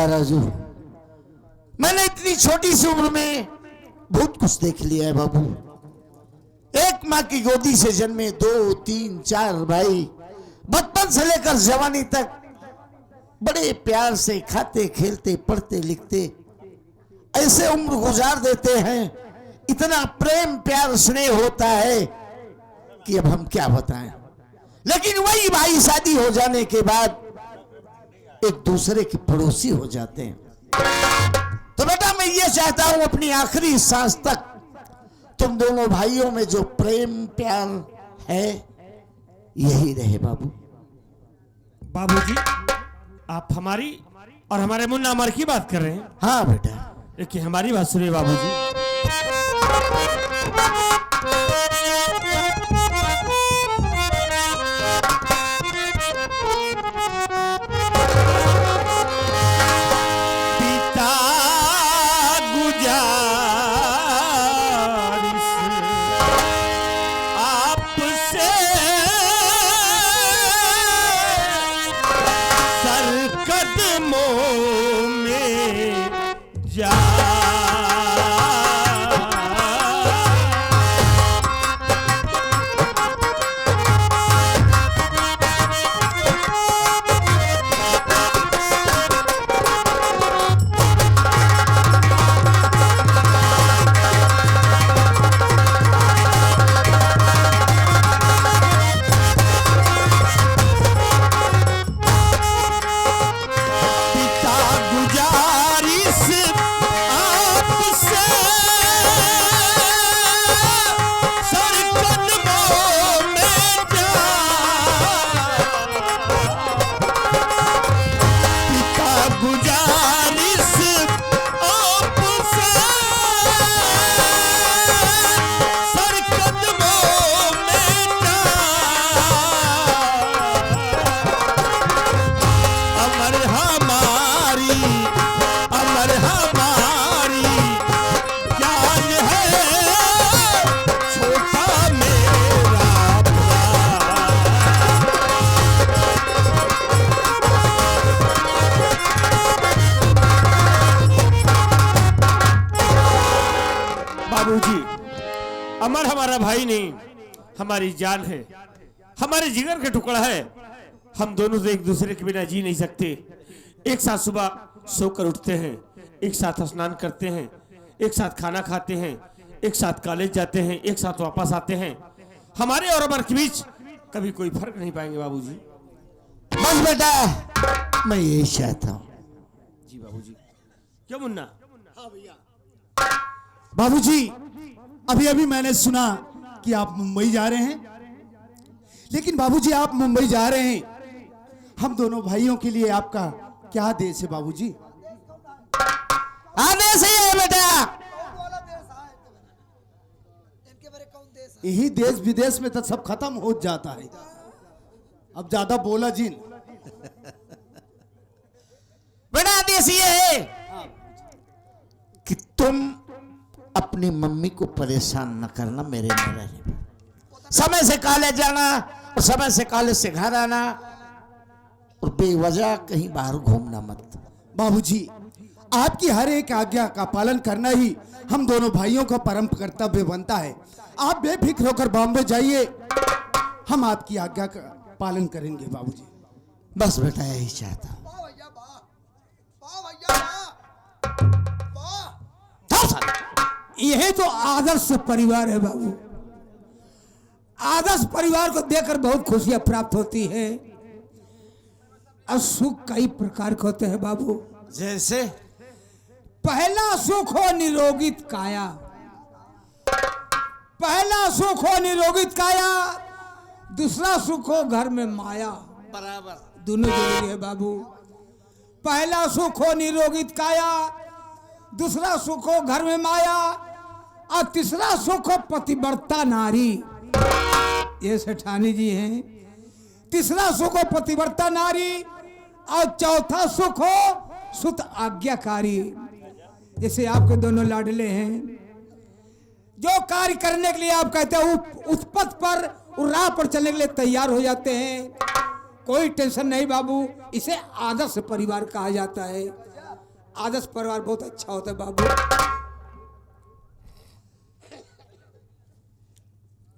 राजू, मैंने इतनी छोटी सी उम्र में बहुत कुछ देख लिया है बाबू। एक माँ की गोदी से जन्मे 2, 3, 4 भाई, बचपन से लेकर जवानी तक बड़े प्यार से खाते खेलते पढ़ते लिखते ऐसे उम्र गुजार देते हैं। इतना प्रेम प्यार स्नेह होता है कि अब हम क्या बताएं। लेकिन वही भाई शादी हो जाने के बाद एक दूसरे के पड़ोसी हो जाते हैं। तो बेटा मैं ये चाहता हूं अपनी आखिरी सांस तक तुम दोनों भाइयों में जो प्रेम प्यार है यही रहे बाबू। बाबूजी, आप हमारी और हमारे मुन्ना अमर की बात कर रहे हैं? हाँ बेटा, लेकिन हमारी बात सुनिए बाबूजी। पिता गुजारिश आपसे सर कदमों में जा। अमर हमारा भाई नहीं, हमारी जान है, हमारे जिगर का टुकड़ा है। हम दोनों तो एक दूसरे के बिना जी नहीं सकते। एक साथ सुबह सोकर उठते हैं, एक साथ स्नान करते हैं, एक साथ खाना खाते हैं, एक साथ कॉलेज जाते हैं, एक साथ वापस आते हैं। हमारे और अमर के बीच कभी कोई फर्क नहीं पाएंगे बाबूजी। बस बेटा मैं यही चाहता हूँ। जी बाबूजी। क्यों मुन्ना? हाँ भैया। बाबूजी, अभी अभी मैंने सुना कि आप मुंबई जा रहे हैं। लेकिन बाबूजी, आप मुंबई जा रहे हैं, हम दोनों भाइयों के लिए आपका क्या देश है बाबूजी? आदेश ही है बेटा। यही देश विदेश में तो सब खत्म हो जाता है। अब ज्यादा बोला जिन। बेटा आदेश ये है कि तुम अपनी मम्मी को परेशान न करना मेरे में रहने। समय से कॉलेज जाना और समय से कॉलेज से घर आना और बेवजह कहीं बाहर घूमना मत। बाबूजी, आपकी हर एक आज्ञा का पालन करना ही हम दोनों भाइयों का परम कर्तव्य बनता है। आप बेफिक्र होकर बॉम्बे जाइए, हम आपकी आज्ञा का पालन करेंगे बाबूजी। बस बेटा यही चाहता हूं। यही तो आदर्श परिवार है बाबू। आदर्श परिवार को देखकर बहुत खुशियां प्राप्त होती है। और सुख कई प्रकार के होते हैं बाबू। जैसे पहला सुख हो निरोगित काया। पहला सुख हो निरोगित काया, दूसरा सुख हो घर में माया। बराबर दोनों जरूरी है बाबू। पहला सुख हो निरोगित काया, दूसरा सुख हो घर में माया, और तीसरा सुख हो पतिव्रता नारी। ये सेठानी जी हैं। तीसरा सुख हो पतिव्रता नारी, और चौथा सुख हो सुत आज्ञाकारी। जैसे आपके दोनों लाडले हैं, जो कार्य करने के लिए आप कहते हैं उस पथ पर, उस राह पर चलने के लिए तैयार हो जाते हैं। कोई टेंशन नहीं बाबू। इसे आदर्श परिवार कहा जाता है। आदर्श परिवार बहुत अच्छा होता है बाबू।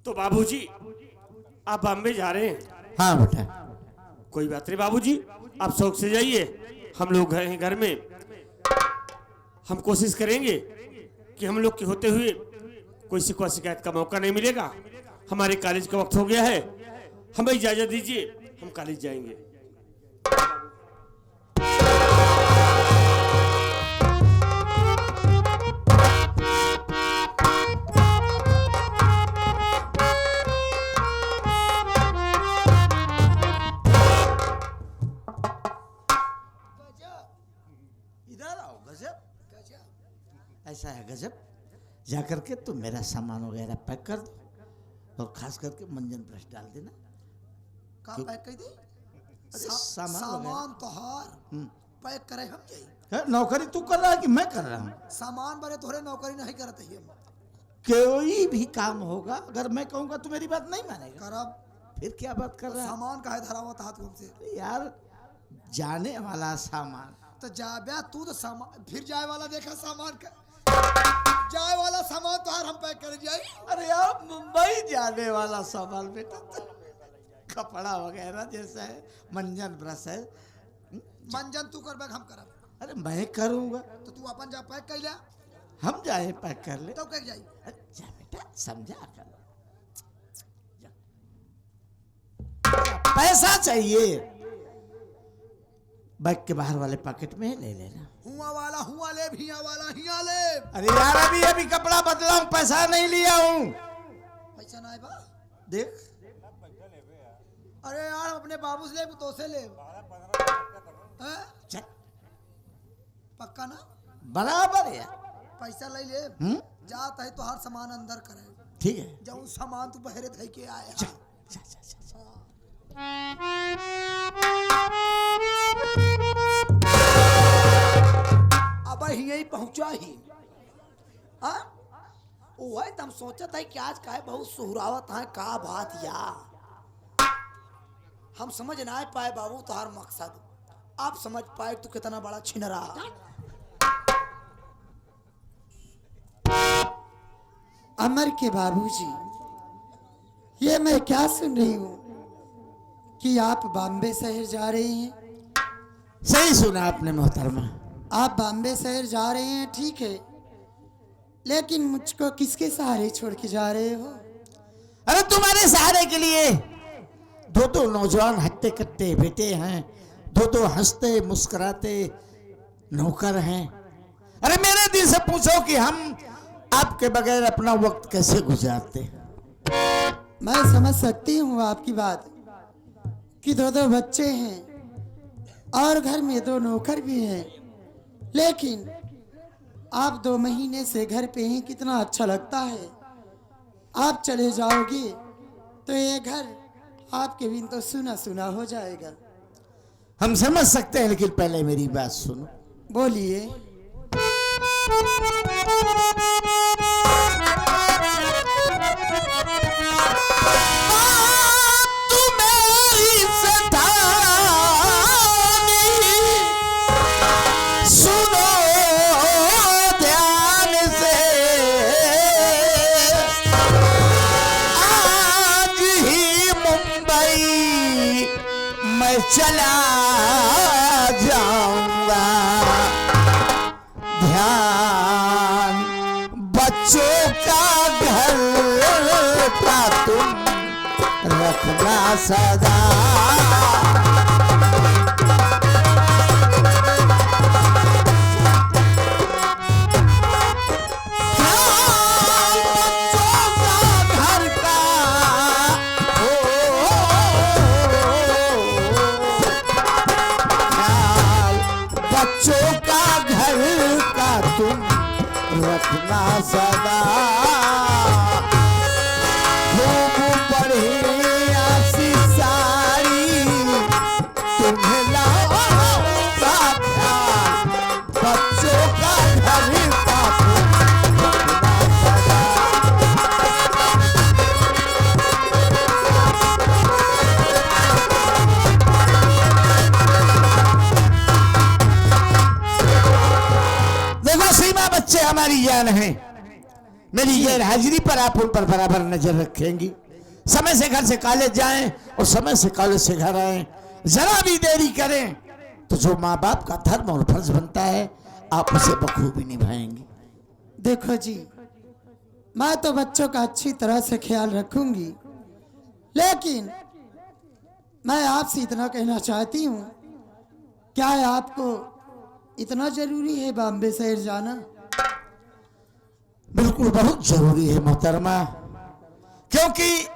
तो बाबूजी आप बॉम्बे जा रहे हैं? हाँ बेटा। कोई बात नहीं बाबूजी, आप शौक से जाइए, हम लोग घर में हम कोशिश करेंगे कि हम लोग के होते हुए कोई शिकायत का मौका नहीं मिलेगा। हमारे कॉलेज का वक्त हो गया है, हमें इजाजत दीजिए, हम कॉलेज जाएंगे। इधर आओ। गजब ऐसा है गजब। जाकर के तुम मेरा सामान वगैरह पैक कर दो और खास करके मंजन ब्रश डाल देना। का पैक कर दी? सामान तोहार पैक करे हम जाई। है, नौकरी तू कर रहा है कि मैं कर रहा हूँ? सामान बरे तोहरे नौकरी नहीं करते ही हम। कोई भी काम होगा अगर मैं कहूँगा तो मेरी बात नहीं मानेगा। करब। फिर क्या बात कर रहा है? सामान काहे धरावत हाथ हमसे? यार जाने वाला सामान तो जाबे तू तो सामान फिर जाए वाला देखा सामान का जाए वाला सामान तोहार हम पैक कर जाई। अरे यार मुंबई जाने वाला सामान बेटा, कपड़ा वगैरह जैसा है, मंजन ब्रश है। मंजन तू करबे हम करब। अरे मैं करूँगा तो तू अपन जा पैक कर ले। हम जाए पैक कर ले। तो कह जाई। अच्छा बेटा समझा कर। पैसा चाहिए बैग के बाहर वाले पॉकेट में ले लेना। हुआ वाला हुआ ले, भिया वाला हिया ले। अरे यार अभी कपड़ा बदला हूँ, पैसा नहीं लिया हूँ। पैसा ना है बा। देख अरे यार अपने बाबू से ले तो से ले। हैं? चल पक्का ना? बराबर है। पैसा ले ले। जाता है तो हर सामान अंदर करे। ठीक है जाऊँ सामान तू बहरे थे के आए। चल चल चल चल। अब यही पहुंचा ही। हाँ? वही तुम सोचत है कि आज काहे बहुत सुहरावत है का बात या हम समझ ना पाए बाबू तुम्हार मकसद। आप समझ पाए तो कितना बड़ा छिनरा। अमर के बाबूजी, ये मैं क्या सुन रही हूँ कि आप बॉम्बे शहर जा रहे हैं? सही सुना आपने मोहतरमा। आप बॉम्बे शहर जा रहे हैं ठीक है, लेकिन मुझको किसके सहारे छोड़ के जा रहे हो? अरे तुम्हारे सहारे के लिए दो नौजवान हट्टे कट्टे बेटे हैं, दो हंसते मुस्कुराते नौकर हैं। अरे मेरे दिल से पूछो कि हम आपके बगैर अपना वक्त कैसे गुजारते? मैं समझ सकती हूँ आपकी बात कि दो बच्चे हैं और घर में 2 नौकर भी हैं, लेकिन आप 2 महीने से घर पे हैं, कितना अच्छा लगता है। आप चले जाओगे तो ये घर आपके बिन तो सुना सुना हो जाएगा। हम समझ सकते हैं, लेकिन पहले मेरी बात सुनो। बोलिए। चला जाऊंगा, ध्यान बच्चों का घर का तुम रखना सदा। रखना सदा खूब बढ़िया सी साड़ी हमारी जान है, मेरी गैर हाजिरी पर आप उन पर बराबर नजर रखेंगी। समय से घर से कॉलेज जाएं और समय से कॉलेज से घर आएं। जरा भी देरी करें तो जो माँ बाप का धर्म और फर्ज बनता है आप उसे बखूबी निभाएंगी। देखो जी, मैं तो बच्चों का अच्छी तरह से ख्याल रखूंगी, लेकिन मैं आपसे इतना कहना चाहती हूँ, क्या है आपको इतना जरूरी है बॉम्बे शहर जाना? बिल्कुल बहुत जरूरी है मोहतरमा, क्योंकि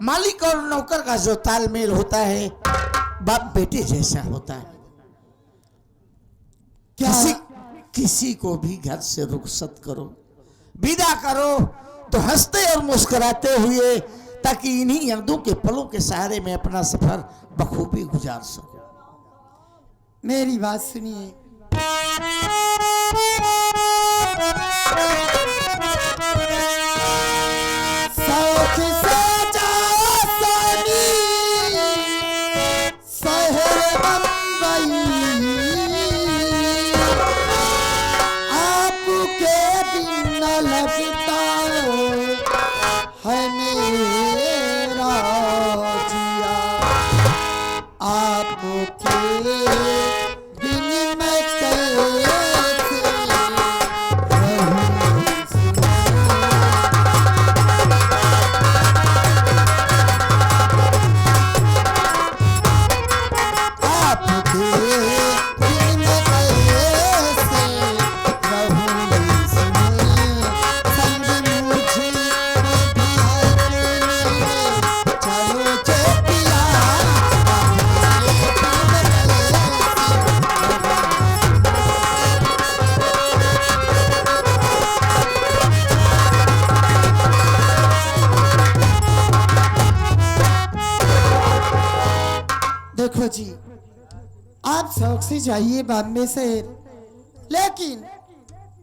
मालिक और नौकर का जो तालमेल होता है बाप बेटे जैसा होता है। क्या किसी को भी घर से रुखसत करो, विदा करो तो हंसते और मुस्कुराते हुए, ताकि इन्हीं यादों के पलों के सहारे में अपना सफर बखूबी गुजार सको। मेरी बात सुनिए। सौख से जाओ सोनी शहर बम्बई, आपके बिन न लगता है मेरा जिया, आपके बिन मैं कैसे रहूं सुना। आपके बिन मैं कैसे रहूं सुना। संग मुझे भी है कोई, चलो चेतिया, देखो जी, आप शौक से जाइए बॉम्बे से, लेकिन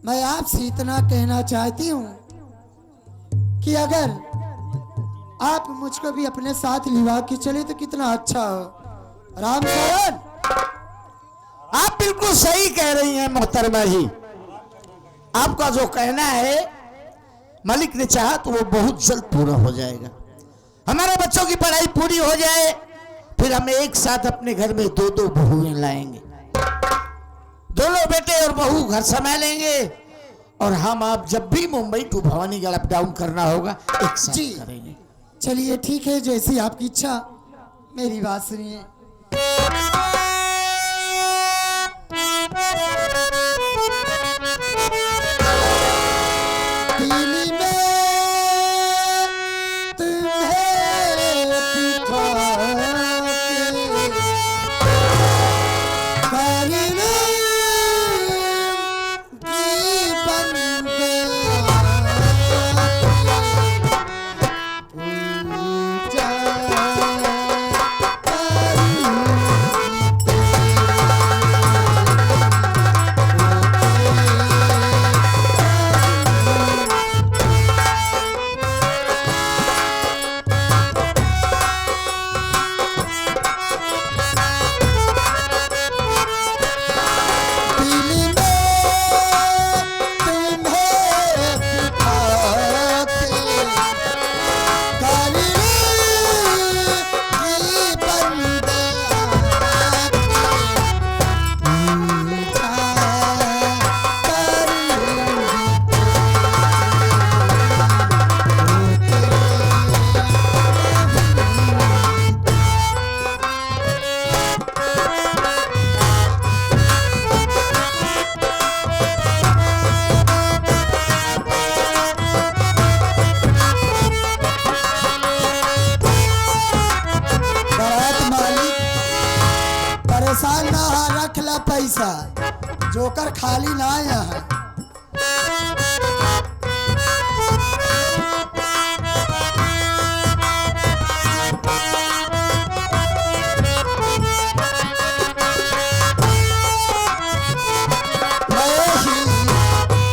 मैं आपसे इतना कहना चाहती हूँ कि अगर आप मुझको भी अपने साथ लिवा के चले तो कितना अच्छा हो। राम शरण, आप बिल्कुल सही कह रही हैं मोहतरमा जी। आपका जो कहना है मालिक ने चाहा तो वो बहुत जल्द पूरा हो जाएगा। हमारे बच्चों की पढ़ाई पूरी हो जाए, फिर हम एक साथ अपने घर में दो दो बहुएं लाएंगे, दोनों बेटे और बहू घर संभालेंगे, और हम आप जब भी Mumbai to Bhawanigarh up down करना होगा एक साथ जी। करेंगे। चलिए ठीक है, जैसी आपकी इच्छा। मेरी बात सुनिए। दिल्ली में तुम्हें बिठा के करने की बंदियां पूजा दिल्ली में तुम्हें बिठा के करने की बंदियां बारात मालिक परेशान ना हो, रख ला पैसा, जोकर खाली ना आया है।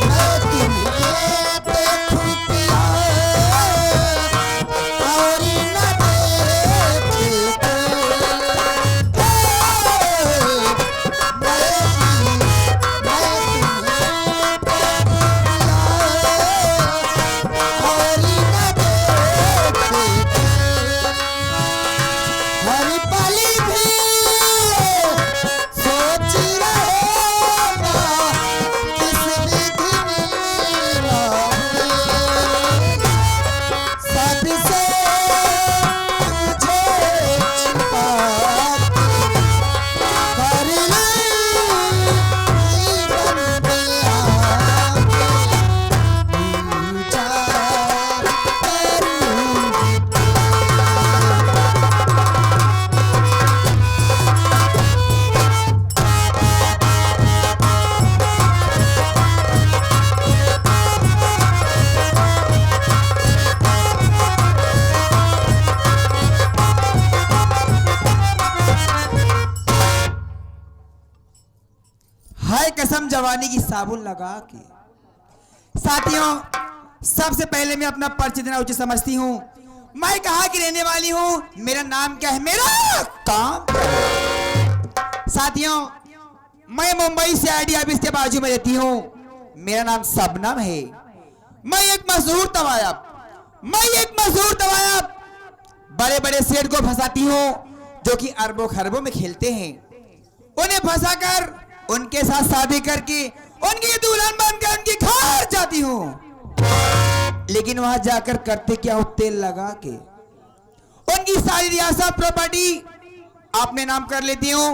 मैं तुम्हें देखूं पिया, और न देखे कोई। मैं तुम्हें जवानी की साबुन लगा के। साथियों, सबसे पहले मैं अपना परिचय देना उचित समझती हूँ। मैं कहाँ की रहने वाली हूँ, मेरा नाम क्या है, मेरा काम क्या है। साथियों, मैं मुंबई से आईडी ऑफिस के बाजू में रहती हूँ। मेरा नाम शबनम है। मैं एक मशहूर तवायब बड़े बड़े सेठ को फंसाती हूँ जो कि अरबों खरबों में खेलते हैं। उन्हें फंसाकर उनके साथ शादी करके उनकी दुल्हन बनकर उनके घर जाती हूँ। लेकिन वहां जाकर करते क्या हो, तेल लगा के उनकी सारी रियासत प्रॉपर्टी अपने नाम कर लेती हूँ।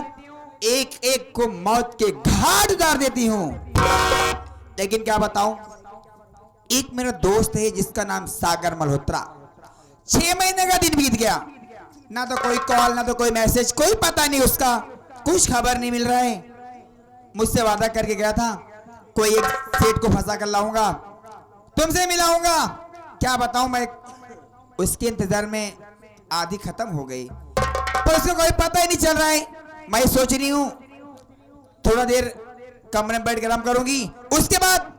एक एक को मौत के घाट उतार देती हूँ। लेकिन क्या बताऊं, एक मेरा दोस्त है जिसका नाम सागर मल्होत्रा। 6 महीने का दिन बीत गया, ना तो कोई कॉल, ना तो कोई मैसेज, कोई पता नहीं उसका, कुछ खबर नहीं मिल रहा है। मुझसे वादा करके गया था कोई एक सेठ को फंसा कर लाऊंगा, तुमसे मिलाऊंगा। क्या बताऊं, मैं उसके इंतजार में आधी खत्म हो गई, पर उसको कोई पता ही नहीं चल रहा है। मैं सोच रही हूं थोड़ा देर कमरे में बैठ कर आराम करूंगी, उसके बाद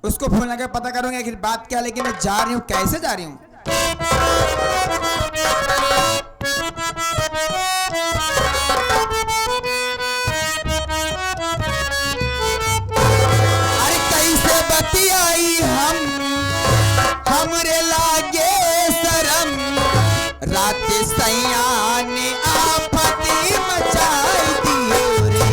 उसको फोन लगा पता करूंगी आखिर बात क्या। लेकिन मैं जा रही हूं, कैसे जा रही हूं। अरे कैसे बतियाई हमरे लागे शरम, रात सैया ने आफती मचाई दियो रे।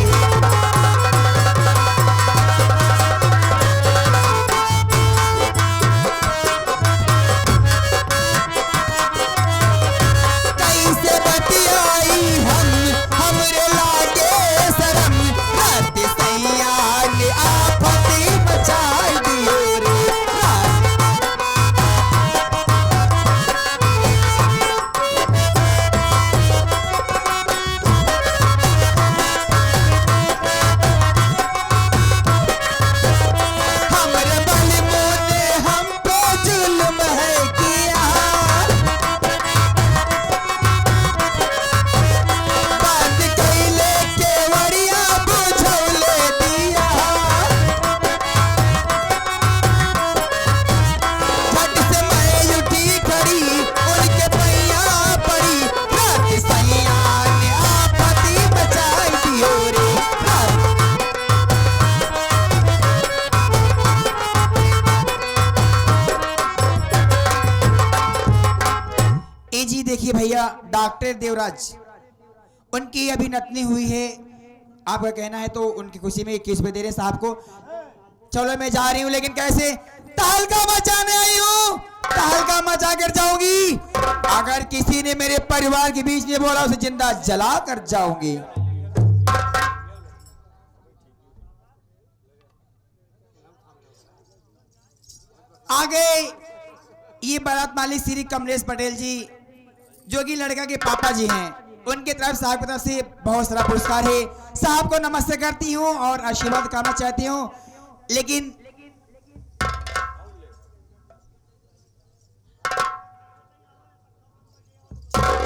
कैसे बतियाई हमरे लागे शरम, रात सैया ने आफती मचाई दियो रे। हमरे बलमू ने हम पे जुल्म है किया, बात कैले केवड़िया बुझौले दिया। झट से मैं उठी खड़ी, उनके पैया पड़ी, रात सैया ने आफती बचाई दियो रे। ए जी देखिए भैया, डॉक्टर देवराज, उनकी अभी नतनी हुई है। आपका कहना है तो उनकी खुशी में 21 रुपए दे रहे हैं साहब को। चलो मैं जा रही हूँ, लेकिन कैसे, तहलका मचाने आई हूँ, तहलका मचा कर जाऊंगी। अगर किसी ने मेरे परिवार के बीच में बोला, उसे जिंदा जला कर जाऊंगी। आगे ये बारात मालिक श्री कमलेश पटेल जी, जो कि लड़का के पापा जी हैं, उनके तरफ साहब की तरफ से बहुत सारा पुरस्कार है। साहब को नमस्ते करती हूँ और आशीर्वाद करना चाहती हूँ। लेकिन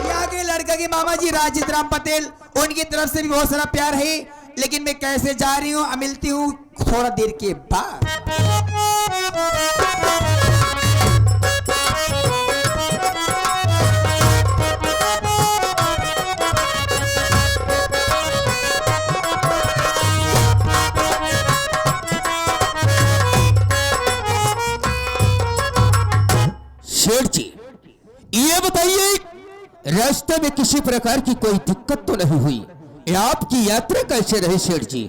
यहाँ के लड़का के मामा जी राजित राम पटेल, उनकी तरफ से भी बहुत सारा प्यार है। लेकिन मैं कैसे जा रही हूँ, मिलती हूँ थोड़ा देर के बाद। शेठ जी, ये बताइए, रास्ते में किसी प्रकार की कोई दिक्कत तो नहीं हुई? ये आपकी यात्रा कैसे रही शेठ जी?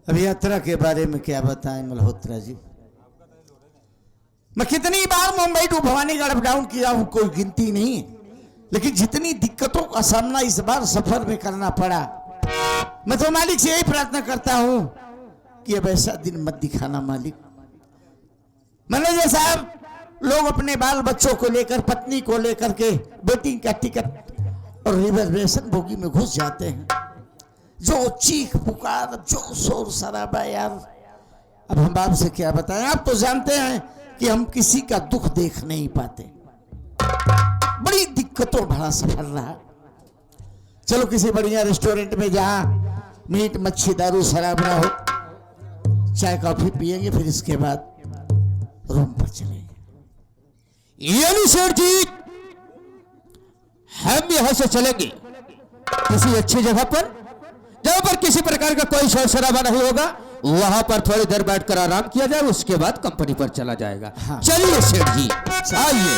अब यात्रा के बारे में क्या बताएं मल्होत्रा जी, मैं कितनी बार Mumbai to Bhawanigarh up down किया हूं, कोई गिनती नहीं। लेकिन जितनी दिक्कतों का सामना इस बार सफर में करना पड़ा, मैं तो मालिक से यही प्रार्थना करता हूं कि अब ऐसा दिन मत दिखाना मालिक। मैनेजर साहब, लोग अपने बाल बच्चों को लेकर, पत्नी को लेकर के वेटिंग का टिकट और रिजर्वेशन बोगी में घुस जाते हैं। जो चीख पुकार, जो शोर शराबा यार, अब हम आपसे क्या बताएं। आप तो जानते हैं कि हम किसी का दुख देख नहीं पाते। बड़ी दिक्कतों भरा सफर रहा। चलो किसी बढ़िया रेस्टोरेंट में जहां मीट मच्छी दारू शराब ना हो, चाय कॉफी पिएंगे, फिर इसके बाद रूम पर चलेंगे। यानी सेठ जी हम यहां से चलेंगे किसी अच्छी जगह पर, जहां पर किसी प्रकार का कोई शोर शराबा नहीं होगा। वहां पर थोड़ी देर बैठकर आराम किया जाए, उसके बाद कंपनी पर चला जाएगा। हाँ। चलिए सेठ जी आइए।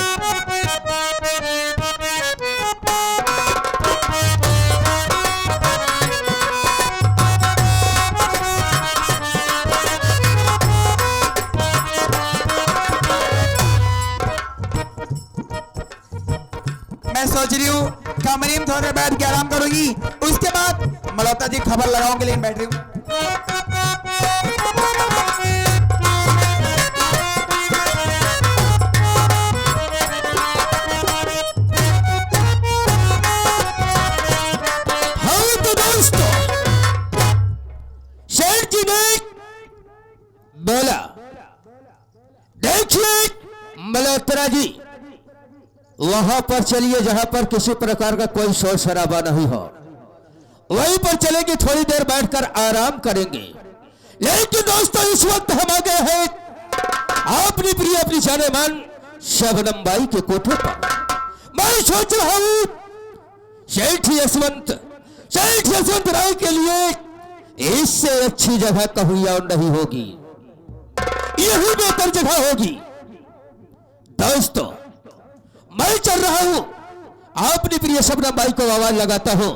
मैं सोच रही हूँ कमरे में थोड़ा देर बैठ के आराम करूंगी, उसके बाद मल्होत्रा जी खबर लगाऊंगी, लेकिन बैठ रही हूँ। हाँ तो दोस्तों, सेठ जी ने बोला देखिए मल्होत्रा जी वहां पर चलिए जहां पर किसी प्रकार का कोई शोर शराबा नहीं हो, वहीं पर चलेंगे, थोड़ी देर बैठकर आराम करेंगे। लेकिन दोस्तों इस वक्त हम आ गए हैं अपनी प्रिय अपनी जाने मान शबनम बाई के कोठे पर। मैं सोच रहा हूं सेठ यशवंत राय के लिए इससे अच्छी जगह कहीं और नहीं होगी, यही बेहतर जगह होगी। दोस्तों मैं चल रहा हूं, अपनी प्रिय शबनम बाई को आवाज लगाता हूं,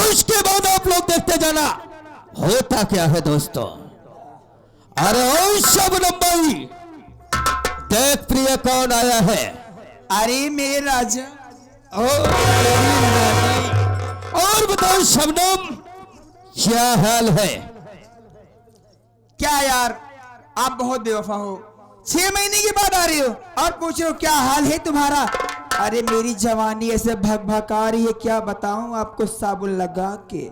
उसके बाद आप लोग देखते जाना होता क्या है। दोस्तों अरे ओ शबनम बाई, देख प्रिय कौन आया है। अरे मेरे राजा, ओ मेरी रानी। और बताओ शबनम क्या हाल है। क्या यार आप बहुत बेवफा हो, 6 महीने के बाद आ रही हो और पूछ रहे हो क्या हाल है तुम्हारा। अरे मेरी जवानी ऐसे भगभगा रही है, क्या बताऊं आपको साबुन लगा के।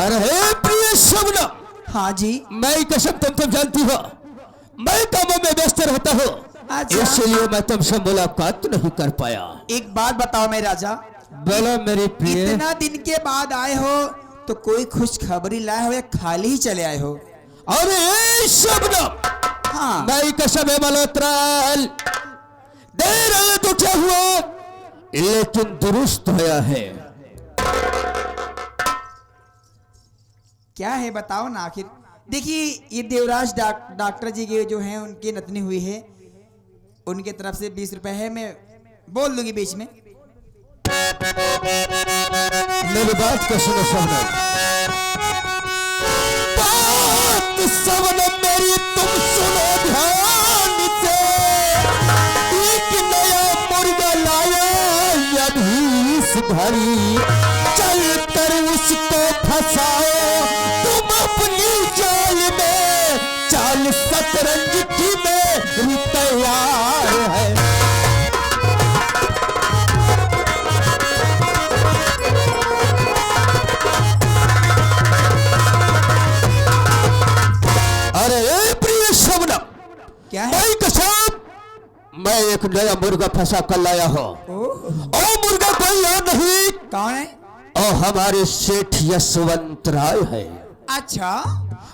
अरे प्रिय शबनम, हाँ जी, मैं कसम तुम जानती हो मैं कामों में व्यस्त रहता हूँ, अच्छा। इसलिए मैं तुमसे मुलाकात नहीं कर पाया। एक बात बताओ मेरे राजा, बोलो मेरी प्रिय। इतना दिन के बाद आए हो तो कोई खुश खबरी लाए हो या खाली ही चले आए हो। अरे शबनम, हाँ मैं कसम है मल्होत्रा, देर रात उठा हुआ लेकिन दुरुस्त होया है। क्या है बताओ ना आखिर। देखिए ये देवराज डॉक्टर जी के जो हैं उनकी नतनी हुई है, उनके तरफ से 20 रुपए है, मैं बोल दूंगी बीच में। मेरी बात को सुनो शबनम, बात शबनम मेरी तुम सुनो ध्यान से। एक नया मुर्गा लाया अभी इस घड़ी, चल कर उसको फंसाओ तुम अपनी जाल में, चाल शतरंज की मेरी तैयार है। अरे प्रिय शबनम, क्या है? मैं कसम मैं एक नया मुर्गा फंसा कर लाया हूं। और मुर्गा कोई और नहीं, कौन है? और हमारे सेठ यशवंत राय है। अच्छा,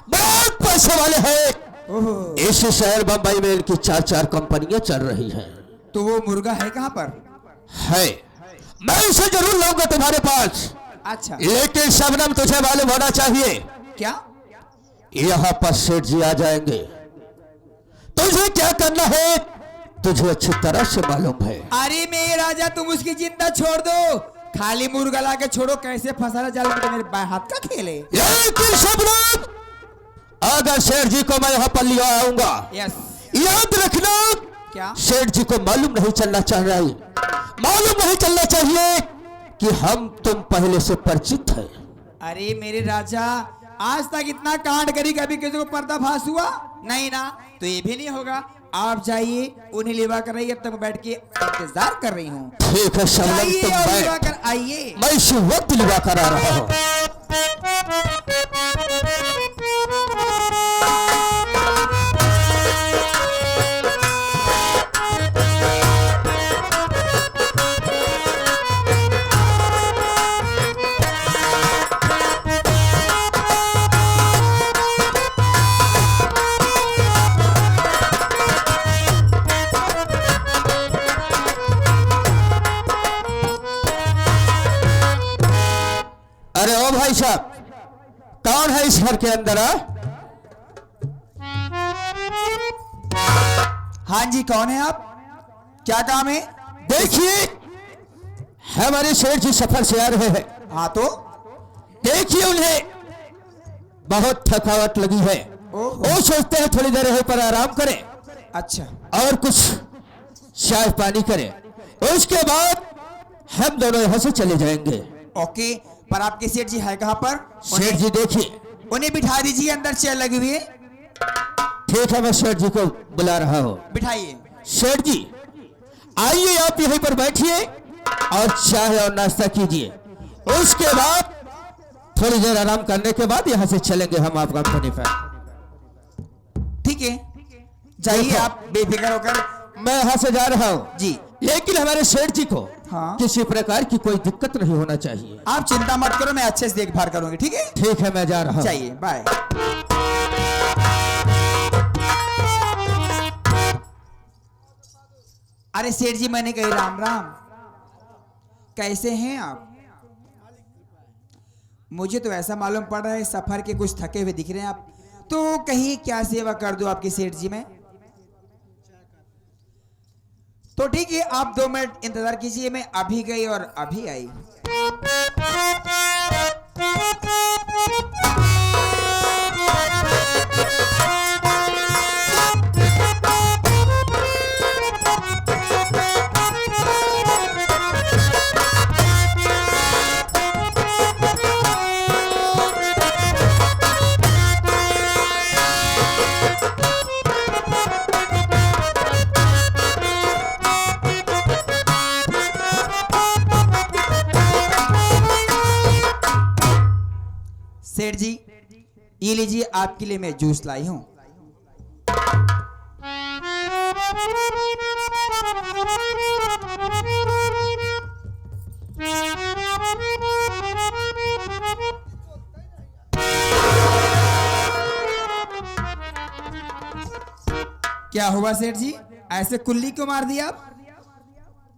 बहुत पैसे वाले हैं। इस शहर बंबई में इनकी 4 कंपनियां चल रही हैं। तो वो मुर्गा है कहाँ पर? है, मैं इसे जरूर लाऊंगा तुम्हारे पास। अच्छा, लेकिन शबनम तुझे मालूम होना चाहिए, क्या? यहाँ पर सेठ जी आ जाएंगे, तुझे क्या करना है तुझे अच्छी तरह से मालूम है। अरे मेरे राजा तुम उसकी चिंता छोड़ दो, खाली मुर्गा ला के छोड़ो, कैसे फंसाना जाल में तो मेरे बाएं हाथ का खेल है। लेकिन शबनम अगर सेठ जी को मैं यहाँ पर लिया आऊंगा, यस, याद रखना क्या? सेठ जी को मालूम नहीं चलना चाहिए कि हम तुम पहले से परिचित है। अरे मेरे राजा आज तक इतना कांड करी, कभी किसी को पर्दाफाश हुआ नहीं ना, तो ये भी नहीं होगा। आप जाइए, उन्हें लिवा कर रही है, अब तक बैठ के इंतजार कर रही हूँ। ठीक है शबनम, जाइए तुम और लिवा बैठ, कर आइए। मैं इसी वक्त लिवा कर आ रहा हूँ। अरे ओ भाई साहब, कौन है इस घर के अंदर? हाँ जी, कौन है आप? क्या काम है? देखिए, हमारे सेठ जी सफर से आ रहे हैं। हाँ तो देखिए, उन्हें बहुत थकावट लगी है। वो सोचते हैं थोड़ी देर यहीं पर आराम करें अच्छा, और कुछ चाय पानी करें। उसके बाद हम दोनों यहाँ से चले जाएंगे। ओके, पर आपके सेठ जी है कहाँ पर? सेठ जी देखिए, उन्हें बिठा दीजिए, अंदर चेयर लगी हुई है। ठीक है, मैं सेठ जी को बुला रहा हूँ। बिठाइए। सेठ जी आइए, आप यहीं पर बैठिए और चाय और नाश्ता कीजिए। उसके बाद थोड़ी देर आराम करने के बाद यहाँ से चलेंगे हम आपका कंपनी पर। ठीक है, जाइए आप बेफिक्र होकर। मैं यहाँ से जा रहा हूँ जी। लेकिन हमारे सेठ जी को हाँ। किसी प्रकार की कोई दिक्कत नहीं होना चाहिए। आप चिंता मत करो, मैं अच्छे से देखभाल करूंगी। ठीक है, ठीक है, मैं जा रहा हूँ। चाहिए, बाय। अरे सेठ जी, मैंने कही राम राम। कैसे हैं आप? मुझे तो ऐसा मालूम पड़ रहा है सफर के कुछ थके हुए दिख रहे हैं आप। तो कहीं क्या सेवा कर दूं आपकी सेठ जी में? तो ठीक है, आप 2 मिनट इंतजार कीजिए, मैं अभी गई और अभी आई। सेठ जी, ये लीजिए, आपके लिए मैं जूस लाई हूं। क्या हुआ सेठ जी, ऐसे कुल्ली क्यों मार दिया आप?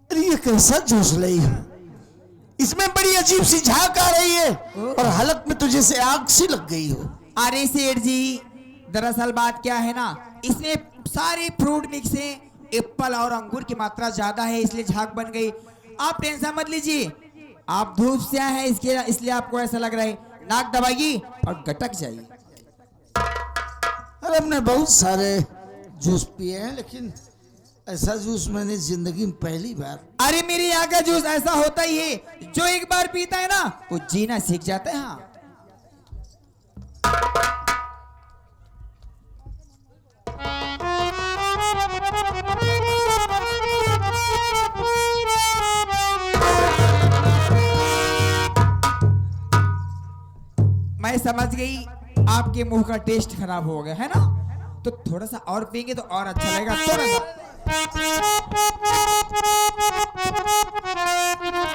अरे ये कैसा जूस लाई है? इसमें बड़ी अजीब सी झाग आ रही है और हलक में तो जैसे आग सी लग गई हो। अरे सेठ जी, दरअसल बात क्या है ना, इसमें सारे फ्रूट मिक्स हैं, एप्पल और अंगूर की मात्रा ज्यादा है, इसलिए झाग बन गई। आप टेंशन मत लीजिए, आप धूप से आए हैं इसके इसलिए आपको ऐसा लग रहा है। नाक दबाइए और गटक जाइए। अरे हमने बहुत सारे जूस पिए हैं, लेकिन ऐसा जूस मैंने जिंदगी में पहली बार। अरे मेरे यहाँ का जूस ऐसा होता ही है, जो एक बार पीता है ना वो जीना सीख जाता है। हाँ, मैं समझ गई आपके मुंह का टेस्ट खराब हो गया है ना, तो थोड़ा सा और पियेंगे तो और अच्छा लगेगा।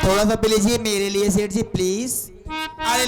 थोड़ा सा पी लीजिए मेरे लिए सेठ जी, प्लीज। अरे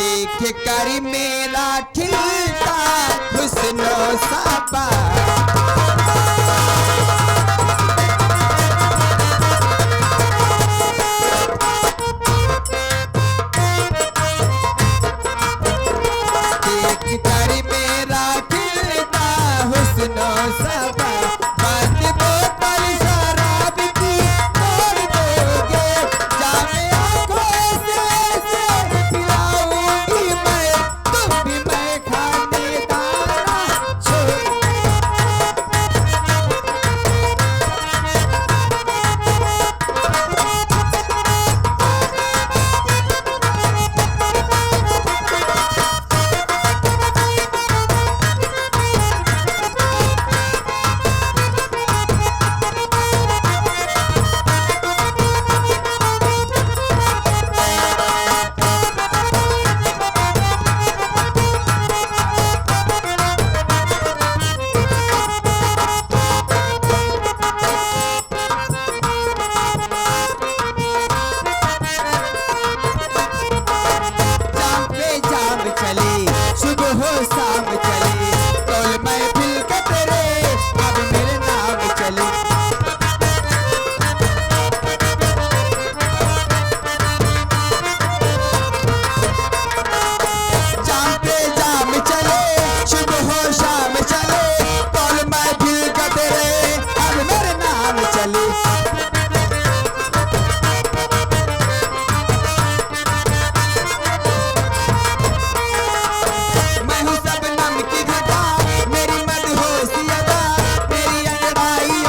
देख कर मेरा खिलता हुस्नो साबा